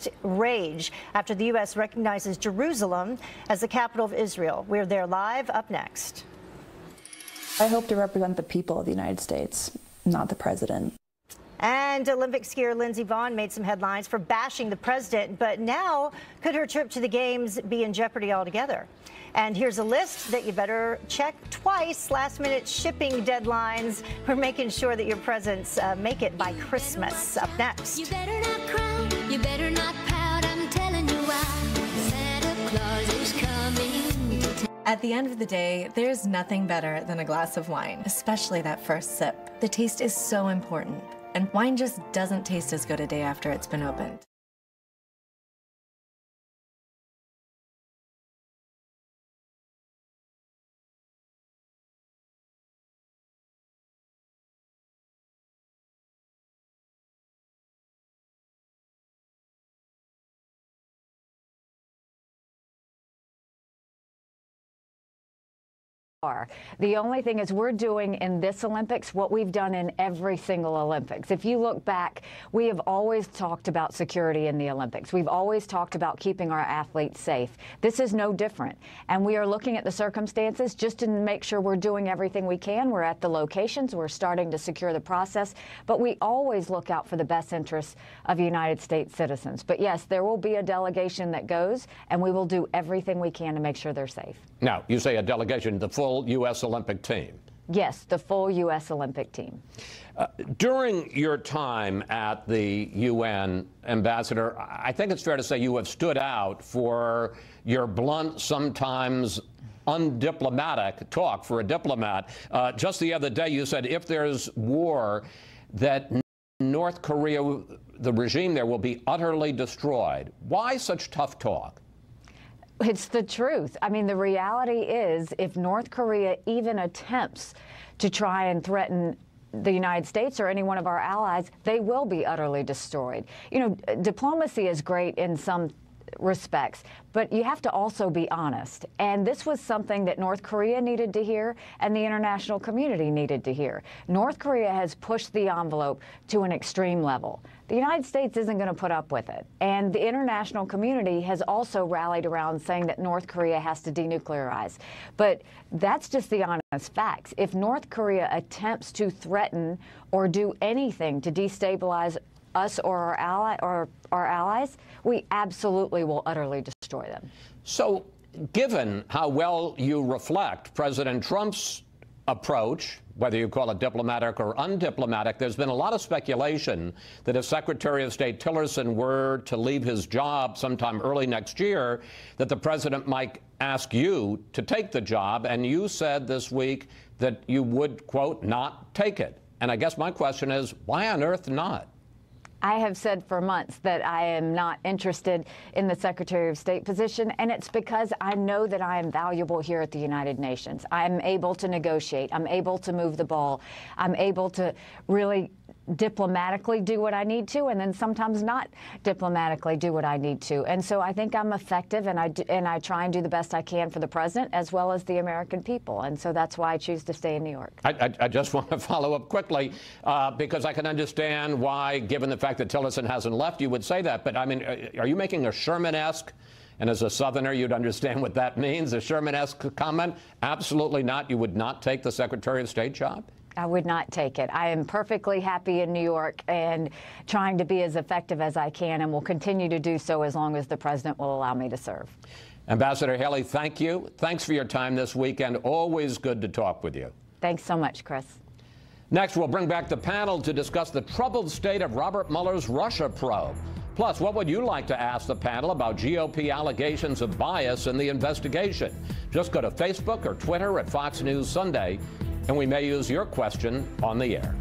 East rage after the U.S. recognizes Jerusalem as the capital of Israel. We're there live, up next. I hope to represent the people of the United States, not the president. And Olympic skier Lindsey Vonn made some headlines for bashing the president, but now could her trip to the Games be in jeopardy altogether? And here's a list that you better check twice. Last-minute shipping deadlines. We're making sure that your presents make it by Christmas. Up next. You better not cry, you better not pout, I'm telling you why. Santa Claus is coming to town. At the end of the day, there's nothing better than a glass of wine, especially that first sip. The taste is so important, and wine just doesn't taste as good a day after it's been opened. The only thing is we're doing in this Olympics what we've done in every single Olympics. If you look back, we have always talked about security in the Olympics. We've always talked about keeping our athletes safe. This is no different. And we are looking at the circumstances just to make sure we're doing everything we can. We're at the locations. We're starting to secure the process. But we always look out for the best interests of United States citizens. But yes, there will be a delegation that goes, and we will do everything we can to make sure they're safe. Now, you say a delegation, the full U.S. Olympic team. Yes, the full U.S. Olympic team. During your time at the UN, Ambassador, I think it's fair to say you have stood out for your blunt, sometimes undiplomatic talk for a diplomat. Just the other day, you said if there's war, that North Korea, the regime there, will be utterly destroyed. Why such tough talk? It's the truth. I mean, the reality is if North Korea even attempts to try and threaten the United States or any one of our allies, they will be utterly destroyed. You know, diplomacy is great in some respects, but you have to also be honest. And this was something that North Korea needed to hear and the international community needed to hear. North Korea has pushed the envelope to an extreme level. The United States isn't going to put up with it. And the international community has also rallied around saying that North Korea has to denuclearize. But that's just the honest facts. If North Korea attempts to threaten or do anything to destabilize us or our allies, we absolutely will utterly destroy them. So, given how well you reflect President Trump's approach, whether you call it diplomatic or undiplomatic, there's been a lot of speculation that if Secretary of State Tillerson were to leave his job sometime early next year, that the president might ask you to take the job. And you said this week that you would, quote, not take it. And I guess my question is, why on earth not? I have said for months that I am not interested in the Secretary of State position, and it's because I know that I am valuable here at the United Nations. I'm able to negotiate. I'm able to move the ball. I'm able to really diplomatically do what I need to, and then sometimes not diplomatically do what I need to. And so I think I'm effective, and I try and do the best I can for the president as well as the American people. And so that's why I choose to stay in New York. I just want to follow up quickly because I can understand why, given the fact that Tillerson hasn't left, you would say that. But I mean, are you making a Sherman-esque? And as a Southerner, you'd understand what that means, a Sherman-esque comment? Absolutely not. You would not take the Secretary of State job? I would not take it. I am perfectly happy in New York and trying to be as effective as I can, and will continue to do so as long as the president will allow me to serve. Ambassador Haley, thank you. Thanks for your time this weekend. Always good to talk with you. Thanks so much, Chris. Next, we'll bring back the panel to discuss the troubled state of Robert Mueller's Russia probe. Plus, what would you like to ask the panel about GOP allegations of bias in the investigation? Just go to Facebook or Twitter at Fox News Sunday, and we may use your question on the air.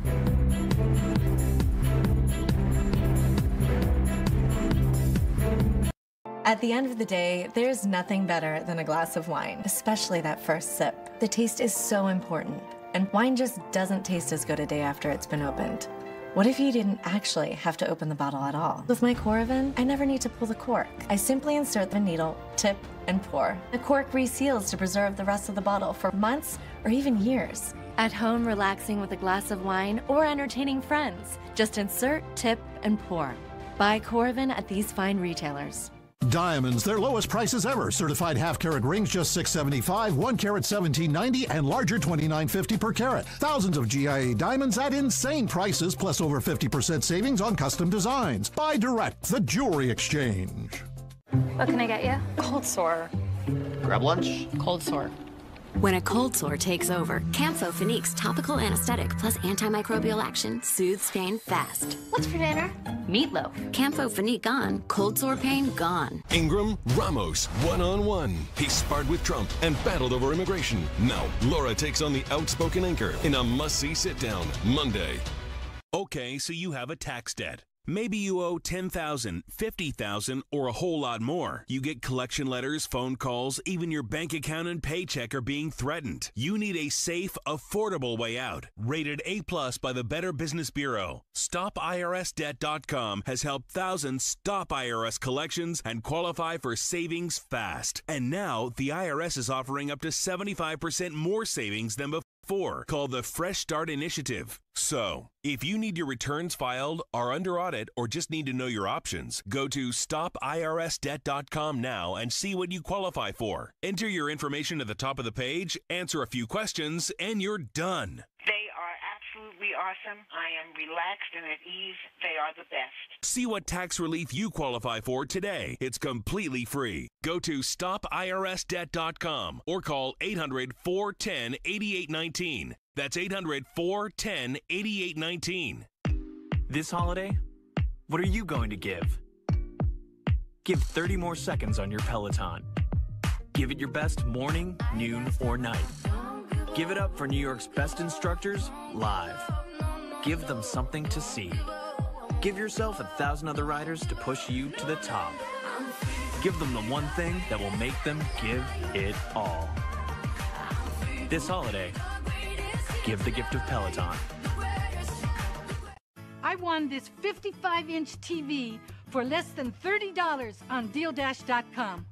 At the end of the day, there's nothing better than a glass of wine, especially that first sip. The taste is so important, and wine just doesn't taste as good a day after it's been opened. What if you didn't actually have to open the bottle at all? With my Coravin, I never need to pull the cork. I simply insert the needle, tip, and pour. The cork reseals to preserve the rest of the bottle for months or even years. At home, relaxing with a glass of wine, or entertaining friends, just insert, tip, and pour. Buy Coravin at these fine retailers. Diamonds, their lowest prices ever. Certified half-carat rings just $675, 1 carat $17.90, and larger $29.50 per carat. Thousands of GIA diamonds at insane prices, plus over 50% savings on custom designs. Buy direct, the Jewelry Exchange. What can I get you? Cold sore. Grab lunch. Cold sore. When a cold sore takes over, Campho-Phenique's topical anesthetic plus antimicrobial action soothes pain fast. What's for dinner? Meatloaf. Campho-Phenique on, cold sore pain gone. Ingram, Ramos, one-on-one. He sparred with Trump and battled over immigration. Now, Laura takes on the outspoken anchor in a must-see sit-down Monday. Okay, so you have a tax debt. Maybe you owe $10,000, $50,000, or a whole lot more. You get collection letters, phone calls, even your bank account and paycheck are being threatened. You need a safe, affordable way out. Rated A+ by the Better Business Bureau. StopIRSDebt.com has helped thousands stop IRS collections and qualify for savings fast. And now, the IRS is offering up to 75% more savings than before. Called the Fresh Start Initiative. So, if you need your returns filed, are under audit, or just need to know your options, go to StopIRSDebt.com now and see what you qualify for. Enter your information at the top of the page, answer a few questions, and you're done. They are absolutely awesome. I am relaxed and at ease. They are the best. See what tax relief you qualify for today. It's completely free. Go to StopIRSDebt.com or call 800-410-8819. That's 800-410-8819. This holiday, what are you going to give? Give 30 more seconds on your Peloton. Give it your best morning, noon, or night. Give it up for New York's best instructors live. Give them something to see. Give yourself 1,000 other riders to push you to the top. Give them the one thing that will make them give it all. This holiday, give the gift of Peloton. I won this 55-inch TV for less than $30 on DealDash.com.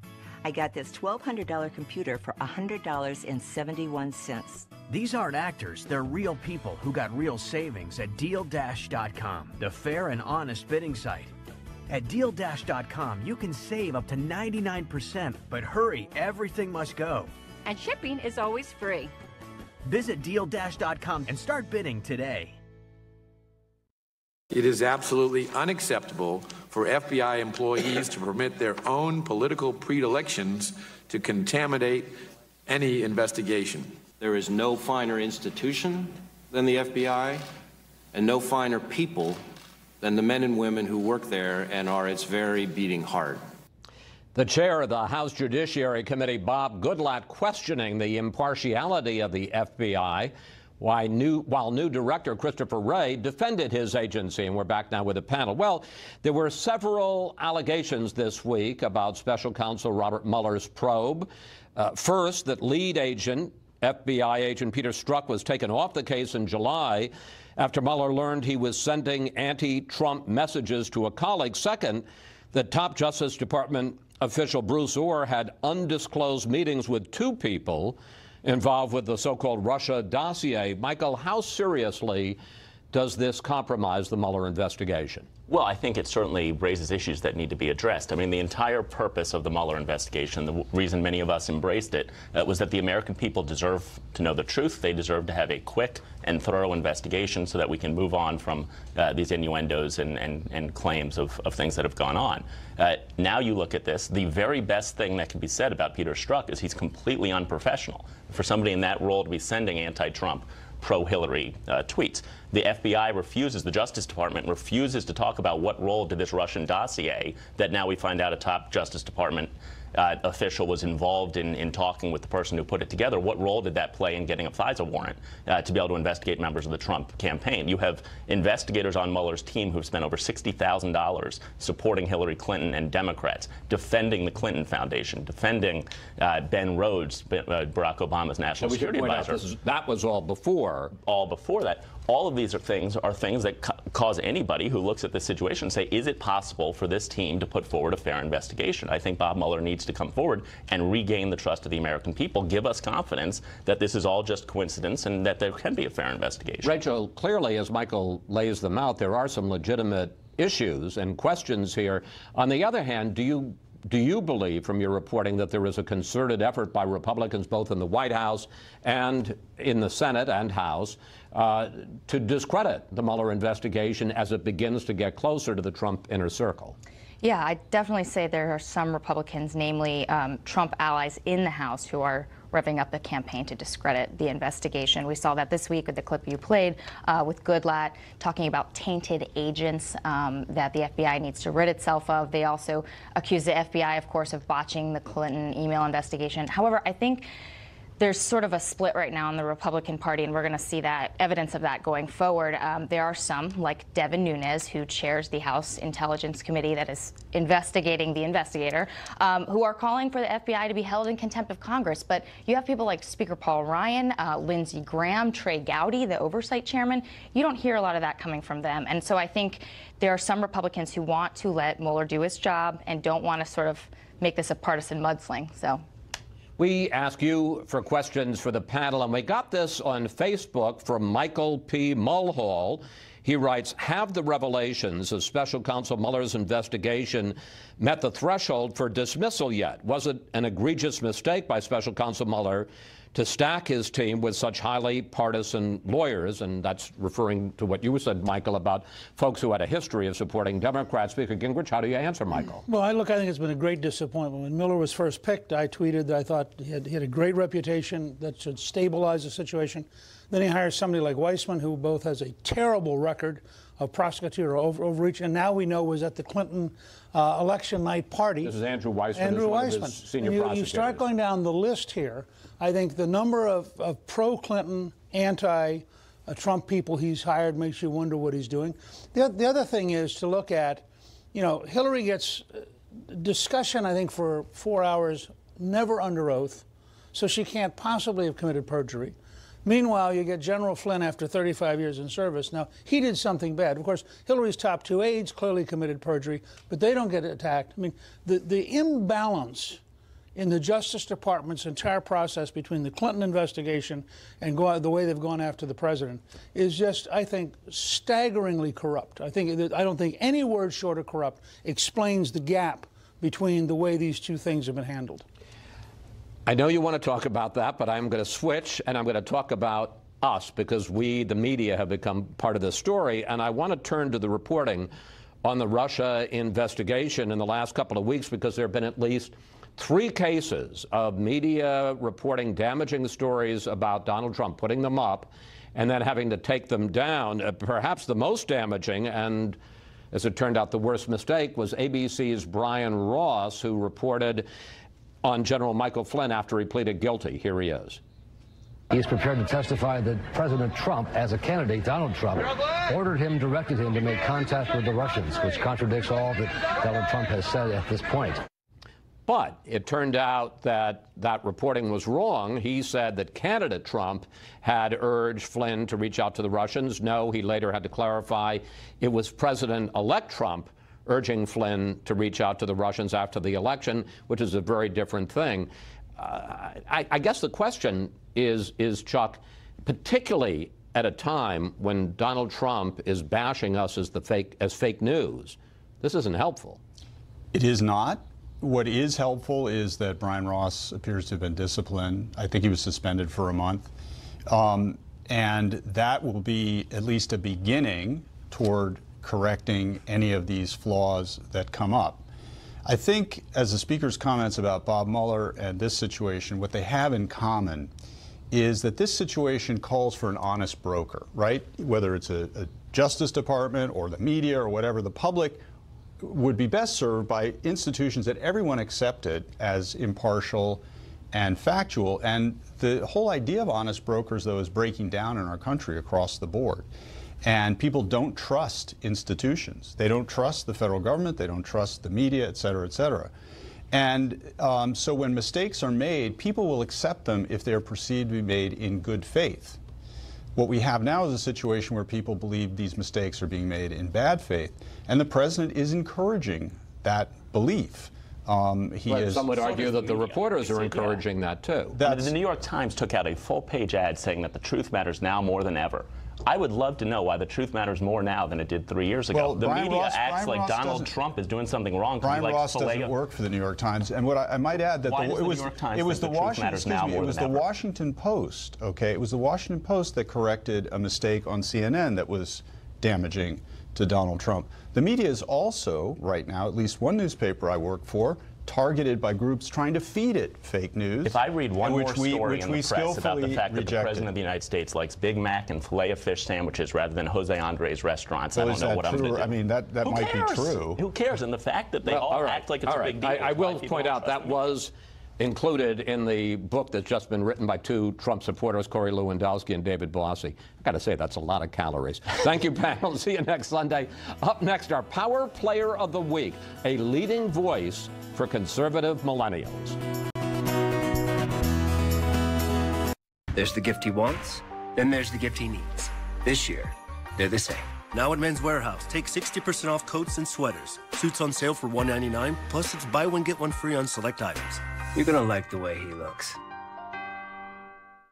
I got this $1,200 computer for $100.71. These aren't actors, they're real people who got real savings at DealDash.com, the fair and honest bidding site. At DealDash.com, you can save up to 99%, but hurry, everything must go. And shipping is always free. Visit DealDash.com and start bidding today. It is absolutely unacceptable for FBI employees to permit their own political predilections to contaminate any investigation. There is no finer institution than the FBI, and no finer people than the men and women who work there and are its very beating heart. The chair of the House Judiciary Committee, Bob Goodlatte, questioning the impartiality of the FBI, while new director Christopher Wray defended his agency. And we're back now with a panel. Well, there were several allegations this week about Special Counsel Robert Mueller's probe. First, that lead agent, FBI agent Peter Strzok, was taken off the case in July after Mueller learned he was sending anti-Trump messages to a colleague. Second, that top Justice Department official Bruce Ohr had undisclosed meetings with two people involved with the so-called Russia dossier. Michael, how seriously does this compromise the Mueller investigation? Well, I think it certainly raises issues that need to be addressed. I mean, the entire purpose of the Mueller investigation, the reason many of us embraced it, was that the American people deserve to know the truth. They deserve to have a quick and thorough investigation so that we can move on from these innuendos and claims of things that have gone on. Now you look at this, the very best thing that can be said about Peter Strzok is he's completely unprofessional. For somebody in that role to be sending anti-Trump, pro-Hillary tweets. The FBI refuses, the Justice Department refuses to talk about what role did this Russian dossier that now we find out a top Justice Department official was involved in talking with the person who put it together. What role did that play in getting a FISA warrant to be able to investigate members of the Trump campaign? You have investigators on Mueller's team who've spent over $60,000 supporting Hillary Clinton and Democrats, defending the Clinton Foundation, defending Ben Rhodes, Barack Obama's national security advisor. That was all before. All before that. All of these are things that cause anybody who looks at this situation to say, is it possible for this team to put forward a fair investigation? I think Bob Mueller needs to come forward and regain the trust of the American people, give us confidence that this is all just coincidence and that there can be a fair investigation. Rachel, clearly, as Michael lays them out, there are some legitimate issues and questions here. On the other hand, do you believe, from your reporting, that there is a concerted effort by Republicans both in the White House and in the Senate and House to discredit the Mueller investigation as it begins to get closer to the Trump inner circle? Yeah, I definitely say there are some Republicans, namely Trump allies in the House, who are revving up the campaign to discredit the investigation. We saw that this week with the clip you played with Goodlatte talking about tainted agents that the FBI needs to rid itself of. They also accused the FBI, of course, of botching the Clinton email investigation. However, I think there's sort of a split right now in the Republican Party, and we're going to see that evidence of that going forward. There are some, like Devin Nunes, who chairs the House Intelligence Committee that is investigating the investigator, who are calling for the FBI to be held in contempt of Congress. But you have people like Speaker Paul Ryan, Lindsey Graham, Trey Gowdy, the oversight chairman. You don't hear a lot of that coming from them. And so I think there are some Republicans who want to let Mueller do his job and don't want to sort of make this a partisan mudsling. So. We ask you for questions for the panel, and we got this on Facebook from Michael P. Mulhall. He writes, have the revelations of Special Counsel Mueller's investigation met the threshold for dismissal yet? Was it an egregious mistake by Special Counsel Mueller to stack his team with such highly partisan lawyers? And that's referring to what you said, Michael, about folks who had a history of supporting Democrats. Speaker Gingrich, how do you answer, Michael? Well, I think it's been a great disappointment. When Mueller was first picked, I tweeted that I thought he had a great reputation that should stabilize the situation. Then he hires somebody like Weissman, who both has a terrible record of prosecutorial overreach, and now we know was at the Clinton election night party. This is Andrew Weissman. Andrew Weissman. Senior and you start going down the list here. I think the number of pro-Clinton, anti-Trump people he's hired makes you wonder what he's doing. The other thing is to look at, Hillary gets discussion, I think, for 4 hours, never under oath, so she can't possibly have committed perjury. Meanwhile, you get General Flynn after 35 years in service. Now, he did something bad. Of course, Hillary's top two aides clearly committed perjury, but they don't get attacked. I mean, the imbalance in the Justice Department's entire process between the Clinton investigation and the way they've gone after the president is just, I think, staggeringly corrupt. I don't think any word short of corrupt explains the gap between the way these two things have been handled. I know you want to talk about that, but I'm going to switch, and I'm going to talk about us, because we, the media, have become part of this story. And I want to turn to the reporting on the Russia investigation in the last couple of weeks, because there have been at least 3 cases of media reporting damaging stories about Donald Trump, putting them up, and then having to take them down. Perhaps the most damaging, and as it turned out, the worst mistake, was ABC's Brian Ross, who reported on General Michael Flynn after he pleaded guilty. Here he is. He's prepared to testify that President Trump, as a candidate, Donald Trump, directed him to make contact with the Russians, which contradicts all that Donald Trump has said at this point. But it turned out that that reporting was wrong. He said that candidate Trump had urged Flynn to reach out to the Russians. No, he later had to clarify it was President-elect Trump urging Flynn to reach out to the Russians after the election, which is a very different thing. I guess the question is, Chuck, particularly at a time when Donald Trump is bashing us as fake news, this isn't helpful. It is not. What is helpful is that Brian Ross appears to have been disciplined. I think he was suspended for a month. And that will be at least a beginning toward correcting any of these flaws that come up. I think, as the Speaker's comments about Bob Mueller and this situation, what they have in common is that this situation calls for an honest broker, right? Whether it's a Justice Department or the media or whatever, the public would be best served by institutions that everyone accepted as impartial and factual. And the whole idea of honest brokers, though, is breaking down in our country across the board. And people don't trust institutions. They don't trust the federal government. They don't trust the media, et cetera, et cetera. And so when mistakes are made, people will accept them if they are perceived to be made in good faith. What we have now is a situation where people believe these mistakes are being made in bad faith. And the president is encouraging that belief. Some would argue that the reporters are encouraging that, too. The New York Times took out a full-page ad saying that the truth matters now more than ever. I would love to know why the truth matters more now than it did 3 years ago. Well, the Brian media Ross, acts Brian like Ross Donald Trump is doing something wrong. Brian Ross doesn't work for the New York Times, and what I might add that it was the Washington Post. Okay, it was the Washington Post that corrected a mistake on CNN that was damaging to Donald Trump. The media is also right now, at least one newspaper I work for, targeted by groups trying to feed it fake news. If I read one more story in the press about the fact that the President of the United States likes Big Mac and Filet-O-Fish sandwiches rather than Jose Andres restaurants, I don't know what I'm going to do. I mean, that might be true. Who cares? And the fact that they all act like it's a big deal. I will point out that was included in the book that's just been written by two Trump supporters, Corey Lewandowski and David Bossie. I've got to say, that's a lot of calories. Thank you, panel. See you next Sunday. Up next, our Power Player of the Week, a leading voice for conservative millennials. There's the gift he wants, then there's the gift he needs. This year, they're the same. Now at Men's Warehouse, take 60% off coats and sweaters. Suits on sale for $199, plus it's buy one, get one free on select items. You're gonna like the way he looks.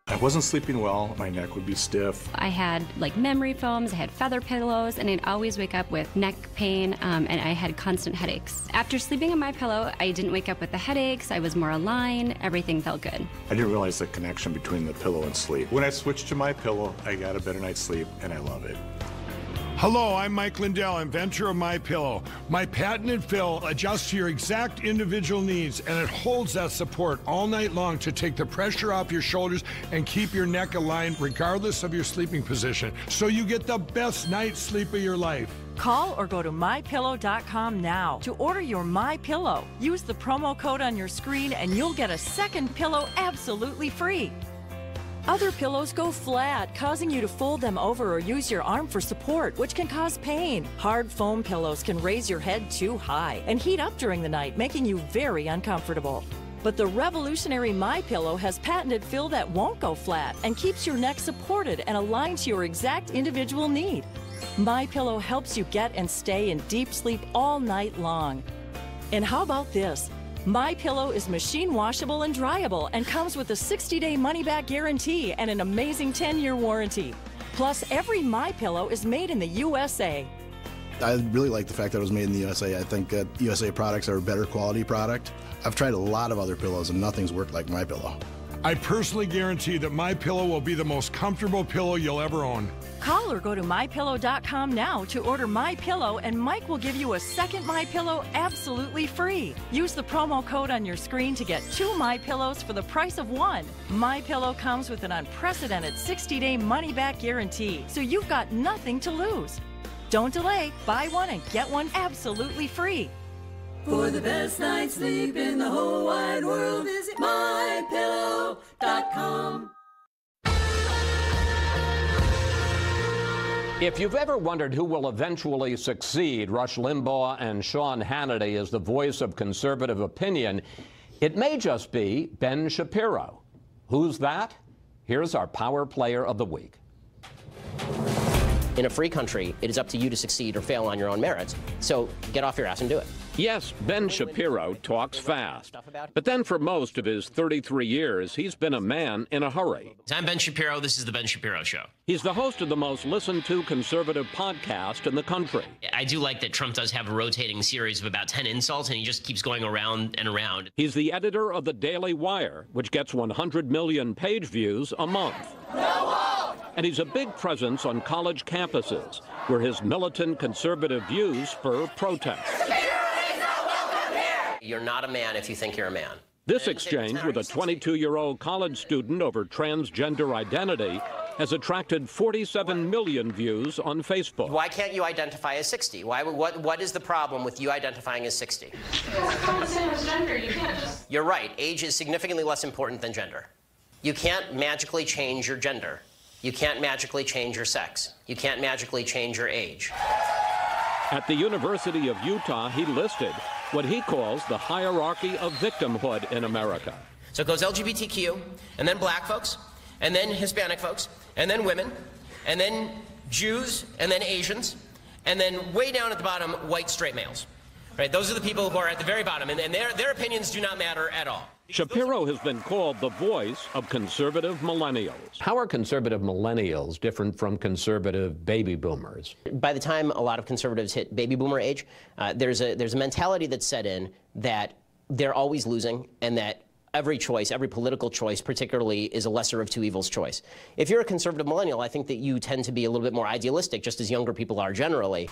I wasn't sleeping well. My neck would be stiff. I had like memory foams, I had feather pillows, and I'd always wake up with neck pain, and I had constant headaches. After sleeping on MyPillow, I didn't wake up with the headaches. I was more aligned. Everything felt good. I didn't realize the connection between the pillow and sleep. When I switched to MyPillow, I got a better night's sleep, and I love it. Hello, I'm Mike Lindell, inventor of MyPillow. My patented fill adjusts to your exact individual needs, and it holds that support all night long to take the pressure off your shoulders and keep your neck aligned regardless of your sleeping position, so you get the best night's sleep of your life. Call or go to MyPillow.com now to order your MyPillow. Use the promo code on your screen and you'll get a second pillow absolutely free. Other pillows go flat, causing you to fold them over or use your arm for support, which can cause pain. Hard foam pillows can raise your head too high and heat up during the night, making you very uncomfortable. But the revolutionary MyPillow has patented fill that won't go flat and keeps your neck supported and aligned to your exact individual need. MyPillow helps you get and stay in deep sleep all night long. And how about this? MyPillow is machine washable and dryable and comes with a 60-day money-back guarantee and an amazing 10-year warranty. Plus, every MyPillow is made in the USA. I really like the fact that it was made in the USA. I think that USA products are a better quality product. I've tried a lot of other pillows and nothing's worked like MyPillow. I personally guarantee that MyPillow will be the most comfortable pillow you'll ever own. Call or go to MyPillow.com now to order MyPillow, and Mike will give you a second MyPillow absolutely free. Use the promo code on your screen to get 2 MyPillows for the price of 1. MyPillow comes with an unprecedented 60-day money-back guarantee, so you've got nothing to lose. Don't delay. Buy one and get one absolutely free. For the best night's sleep in the whole wide world, visit MyPillow.com. If you've ever wondered who will eventually succeed Rush Limbaugh and Sean Hannity as the voice of conservative opinion, it may just be Ben Shapiro. Who's that? Here's our Power Player of the Week. In a free country, it is up to you to succeed or fail on your own merits, so get off your ass and do it. Yes, Ben Shapiro talks fast, but then for most of his 33 years, he's been a man in a hurry. I'm Ben Shapiro. This is The Ben Shapiro Show. He's the host of the most listened to conservative podcast in the country. I do like that Trump does have a rotating series of about 10 insults, and he just keeps going around and around. He's the editor of the Daily Wire, which gets 100 million page views a month. And he's a big presence on college campuses, where his militant conservative views spur protests. You're not a man if you think you're a man. This exchange with a 22-year-old college student over transgender identity has attracted 47 million views on Facebook. Why can't you identify as 60? What is the problem with you identifying as 60? You're right. Age is significantly less important than gender. You can't magically change your gender. You can't magically change your sex. You can't magically change your age. At the University of Utah, he listed what he calls the hierarchy of victimhood in America. So it goes LGBTQ, and then black folks, and then Hispanic folks, and then women, and then Jews, and then Asians, and then way down at the bottom, white straight males. Right? Those are the people who are at the very bottom, and their opinions do not matter at all. Shapiro has been called the voice of conservative millennials. How are conservative millennials different from conservative baby boomers? By the time a lot of conservatives hit baby boomer age, there's a mentality that's set in that they're always losing, and that every choice, every political choice particularly, is a lesser of two evils choice. If you're a conservative millennial, I think that you tend to be a little bit more idealistic, just as younger people are generally.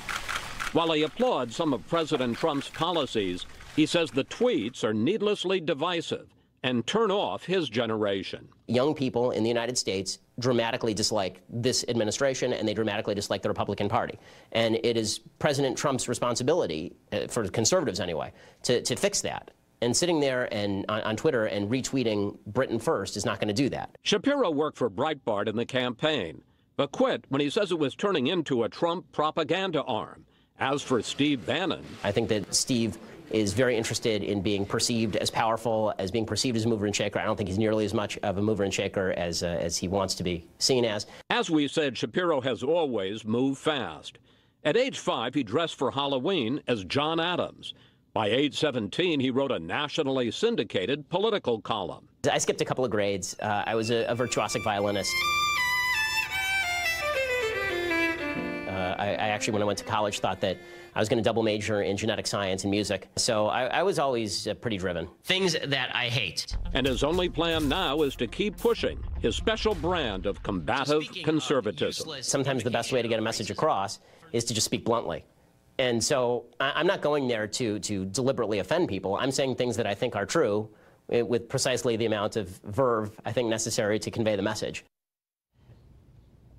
While he applauds some of President Trump's policies, he says the tweets are needlessly divisive and turn off his generation. Young people in the United States dramatically dislike this administration, and they dramatically dislike the Republican Party. And it is President Trump's responsibility, for conservatives anyway, to fix that. And sitting there and on Twitter and retweeting Britain First is not going to do that. Shapiro worked for Breitbart in the campaign, but quit when he says it was turning into a Trump propaganda arm. As for Steve Bannon, I think that Steve is very interested in being perceived as powerful, as being perceived as a mover and shaker. I don't think he's nearly as much of a mover and shaker as he wants to be seen as. As we said, Shapiro has always moved fast. At age 5, he dressed for Halloween as John Adams. By age 17, he wrote a nationally syndicated political column. I skipped a couple of grades. I was a virtuosic violinist. I actually, when I went to college, thought that I was going to double major in genetic science and music. So I was always pretty driven. Things that I hate. And his only plan now is to keep pushing his special brand of combative conservatism. Sometimes the best way to get a message across is to just speak bluntly. And so I'm not going there to deliberately offend people. I'm saying things that I think are true with precisely the amount of verve I think necessary to convey the message.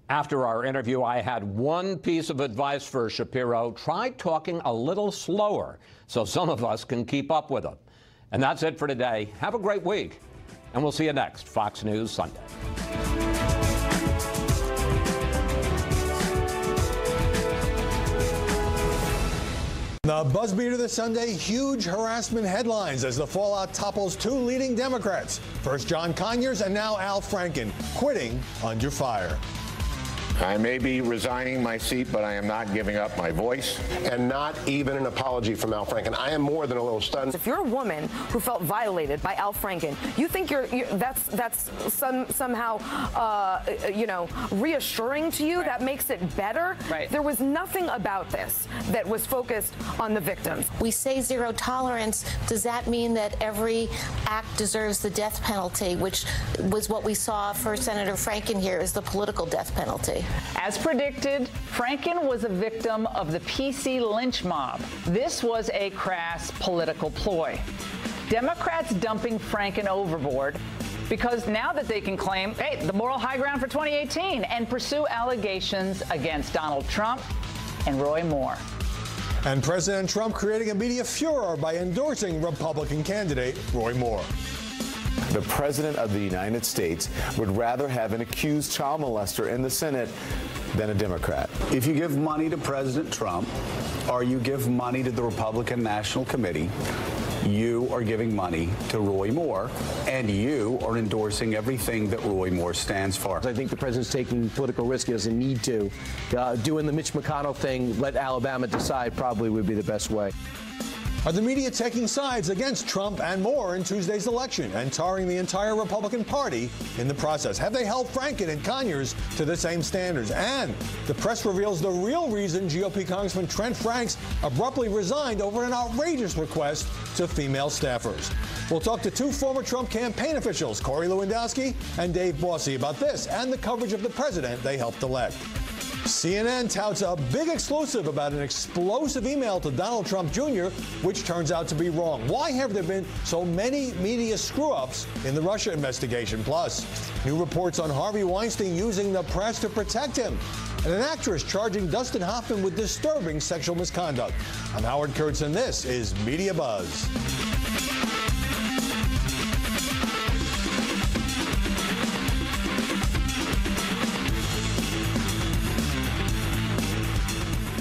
After our interview, I had one piece of advice for Shapiro. Try talking a little slower so some of us can keep up with him. And that's it for today. Have a great week. And we'll see you next Fox News Sunday. The BuzzBeater this Sunday, huge harassment headlines as the fallout topples two leading Democrats. First John Conyers and now Al Franken, quitting under fire. I may be resigning my seat, but I am not giving up my voice. And not even an apology from Al Franken. I am more than a little stunned. If you're a woman who felt violated by Al Franken, you think that's somehow reassuring to you? Right. That makes it better? Right. There was nothing about this that was focused on the victims. We say zero tolerance. Does that mean that every act deserves the death penalty, which was what we saw for Senator Franken here, is the political death penalty? As predicted, Franken was a victim of the PC lynch mob. This was a crass political ploy. Democrats dumping Franken overboard because now that they can claim, hey, the moral high ground for 2018 and pursue allegations against Donald Trump and Roy Moore. And President Trump creating a media furor by endorsing Republican candidate Roy Moore. The President of the United States would rather have an accused child molester in the Senate than a Democrat. If you give money to President Trump or you give money to the Republican National Committee, you are giving money to Roy Moore, and you are endorsing everything that Roy Moore stands for. I think the president's taking political risk. He doesn't need to. Doing the Mitch McConnell thing, let Alabama decide, probably would be the best way. Are the media taking sides against Trump and Moore in Tuesday's election and tarring the entire Republican Party in the process? Have they held Franken and Conyers to the same standards? And the press reveals the real reason GOP Congressman Trent Franks abruptly resigned over an outrageous request to female staffers. We'll talk to two former Trump campaign officials, Corey Lewandowski and Dave Bossie, about this and the coverage of the president they helped elect. CNN touts a big exclusive about an explosive email to Donald Trump Jr., which turns out to be wrong. Why have there been so many media screw-ups in the Russia investigation? Plus, new reports on Harvey Weinstein using the press to protect him, and an actress charging Dustin Hoffman with disturbing sexual misconduct. I'm Howard Kurtz, and this is Media Buzz.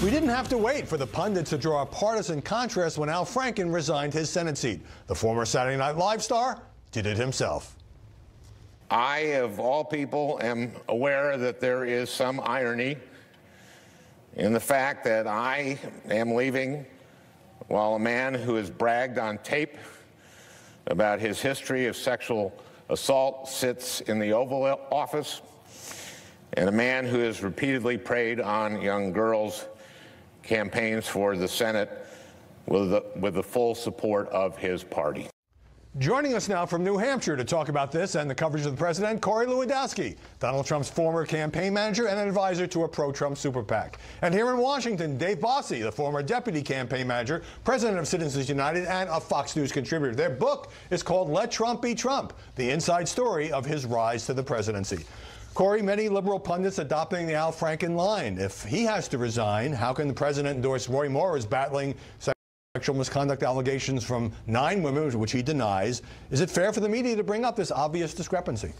We didn't have to wait for the pundits to draw a partisan contrast when Al Franken resigned his Senate seat. The former Saturday Night Live star did it himself. I, of all people, am aware that there is some irony in the fact that I am leaving while a man who has bragged on tape about his history of sexual assault sits in the Oval Office, and a man who has repeatedly preyed on young girls campaigns for the Senate with the full support of his party. Joining us now from New Hampshire to talk about this and the coverage of the president, Corey Lewandowski, Donald Trump's former campaign manager and an advisor to a pro-Trump super PAC. And here in Washington, Dave Bossie, the former deputy campaign manager, president of Citizens United, and a Fox News contributor. Their book is called Let Trump Be Trump, the inside story of his rise to the presidency. Corey, many liberal pundits adopting the Al Franken line. If he has to resign, how can the president endorse Roy Moore as battling sexual misconduct allegations from 9 women, which he denies? Is it fair for the media to bring up this obvious discrepancy?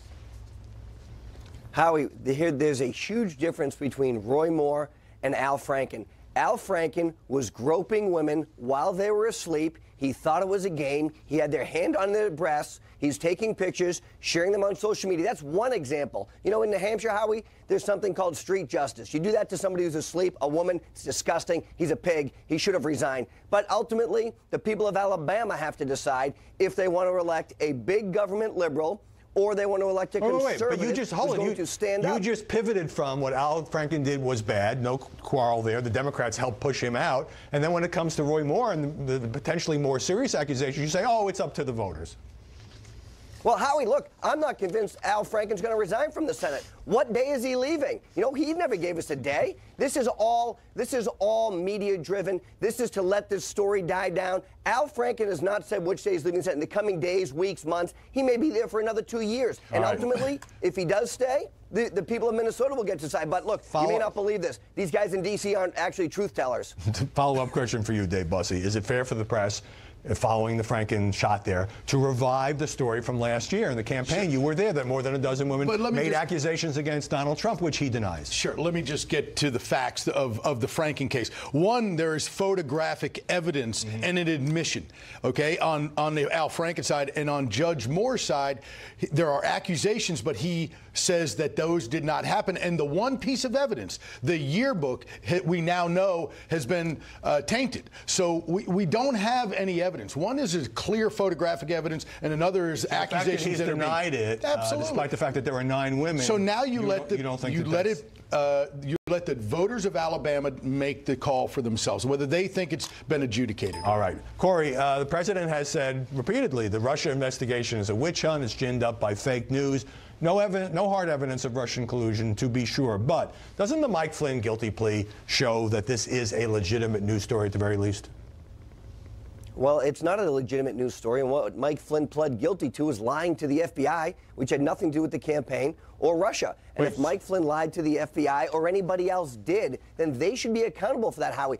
Howie, there's a huge difference between Roy Moore and Al Franken. Al Franken was groping women while they were asleep. He thought it was a game. He had their hand on their breasts. He's taking pictures, sharing them on social media. That's one example. You know, in New Hampshire, Howie, there's something called street justice. You do that to somebody who's asleep, a woman, it's disgusting. He's a pig. He should have resigned. But ultimately, the people of Alabama have to decide if they want to elect a big government liberal or they want to elect a conservative but you just, hold on. who's going to stand up. You just pivoted from what Al Franken did was bad, no quarrel there. The Democrats helped push him out. And then when it comes to Roy Moore and the potentially more serious accusations, you say, oh, it's up to the voters. Well, Howie, look, I'm not convinced Al Franken's going to resign from the Senate. What day is he leaving? You know, he never gave us a day. This is all media-driven. This is to let this story die down. Al Franken has not said which day he's leaving the Senate. In the coming days, weeks, months, he may be there for another 2 years. And ultimately, if he does stay, the people of Minnesota will get to decide. But look, you may not believe this. These guys in D.C. aren't actually truth tellers. Follow-up question for you, Dave Bossie. Is it fair for the press, following the Franken shot there, to revive the story from last year in the campaign? Sure. You were there that more than a dozen women made accusations against Donald Trump, which he denies. Sure. Let me just get to the facts of the Franken case. One, there is photographic evidence and an admission, okay, on the Al Franken side. And on Judge Moore's side, there are accusations, but he says that those did not happen. And the one piece of evidence, the yearbook, we now know has been tainted. So we don't have any evidence. One is clear photographic evidence, and another is accusations that he's denied it, despite the fact that there were 9 women. So now you let the voters of Alabama make the call for themselves, whether they think it's been adjudicated. All right. Corey, the president has said repeatedly the Russia investigation is a witch hunt. It's ginned up by fake news. No hard evidence of Russian collusion, to be sure. But doesn't the Mike Flynn guilty plea show that this is a legitimate news story at the very least? Well, it's not a legitimate news story, and what Mike Flynn pled guilty to is lying to the FBI, which had nothing to do with the campaign, or Russia. And if Mike Flynn lied to the FBI or anybody else did, then they should be accountable for that, Howie.